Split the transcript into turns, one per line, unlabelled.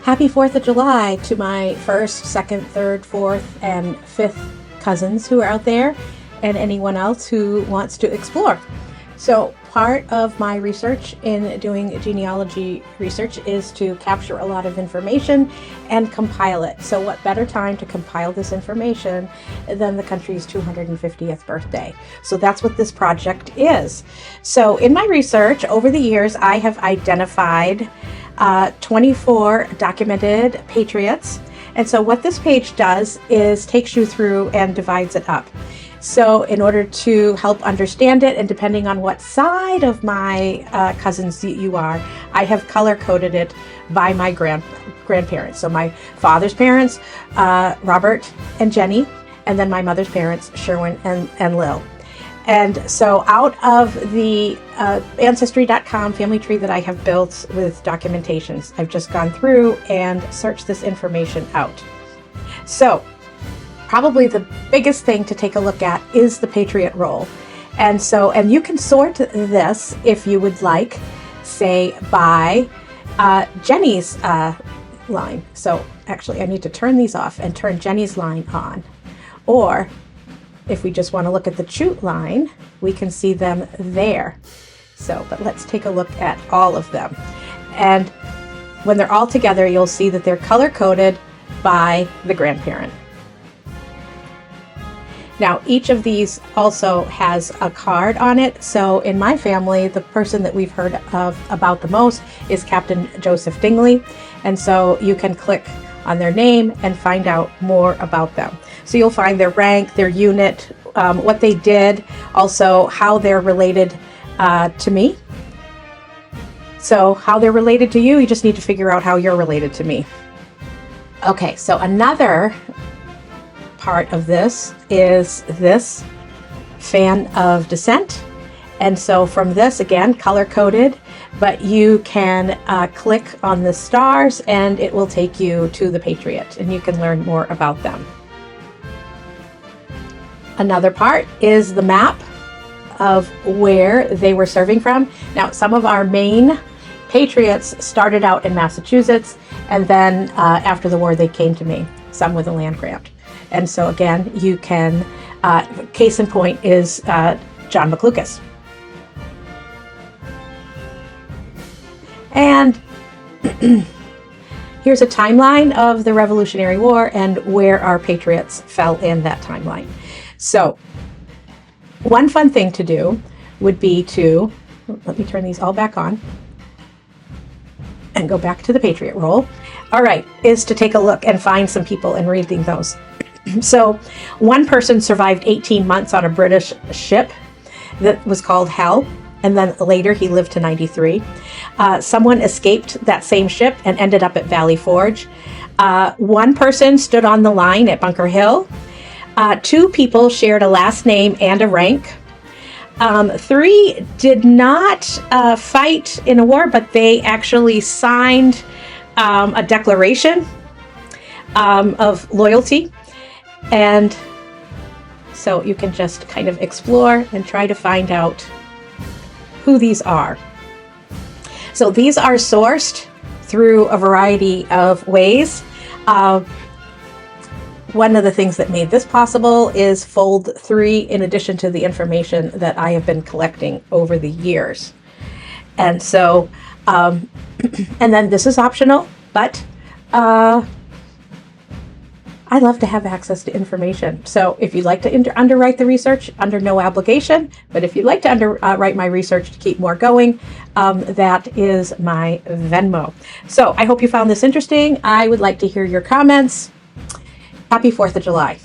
Happy 4th of July to my first, second, third, fourth, and fifth cousins who are out there, and anyone else who wants to explore. So part of my research in doing genealogy research is to capture a lot of information and compile it. So what better time to compile this information than the country's 250th birthday? So that's what this project is. So in my research over the years, I have identified 24 documented Patriots. And so what this page does is takes you through and divides it up. So in order to help understand it, and depending on what side of my cousins you are, I have color-coded it by my grandparents. So my father's parents, Robert and Jenny, and then my mother's parents, Sherwin and Lil. And so out of the Ancestry.com family tree that I have built with documentations, I've just gone through and searched this information out. So probably the biggest thing to take a look at is the Patriot roll. And you can sort this if you would like, say by Jenny's line. So actually I need to turn these off and turn Jenny's line on. Or if we just want to look at the Chute line, we can see them there. So, but let's take a look at all of them. And when they're all together, you'll see that they're color-coded by the grandparent. Now, each of these also has a card on it. So in my family, the person that we've heard of about the most is Captain Joseph Dingley. And so you can click on their name and find out more about them. So you'll find their rank, their unit, what they did, also how they're related to me. So how they're related to you, you just need to figure out how you're related to me. Okay, so another part of this is this fan of descent. And so from this, again, color-coded, but you can click on the stars and it will take you to the Patriot and you can learn more about them. Another part is the map of where they were serving from. Now, some of our main Patriots started out in Massachusetts, and then after the war, they came to Maine, some with a land grant. And so again, you can, case in point is John McLucas. And here's a timeline of the Revolutionary War and where our Patriots fell in that timeline. So one fun thing to do would be to, let me turn these all back on and go back to the Patriot roll. All right, is to take a look and find some people and reading those. So one person survived 18 months on a British ship that was called Hell, and then later he lived to 93. Someone escaped that same ship and ended up at Valley Forge. One person stood on the line at Bunker Hill. 2 people shared a last name and a rank. 3 did not fight in a war, but they actually signed a declaration of loyalty. And so you can just kind of explore and try to find out who these are. So these are sourced through a variety of ways. One of the things that made this possible is Fold 3, in addition to the information that I have been collecting over the years. And so, and then this is optional, but I love to have access to information. So if you'd like to underwrite the research, under no obligation, but if you'd like to underwrite my research to keep more going, that is my Venmo. So I hope you found this interesting. I would like to hear your comments. Happy 4th of July.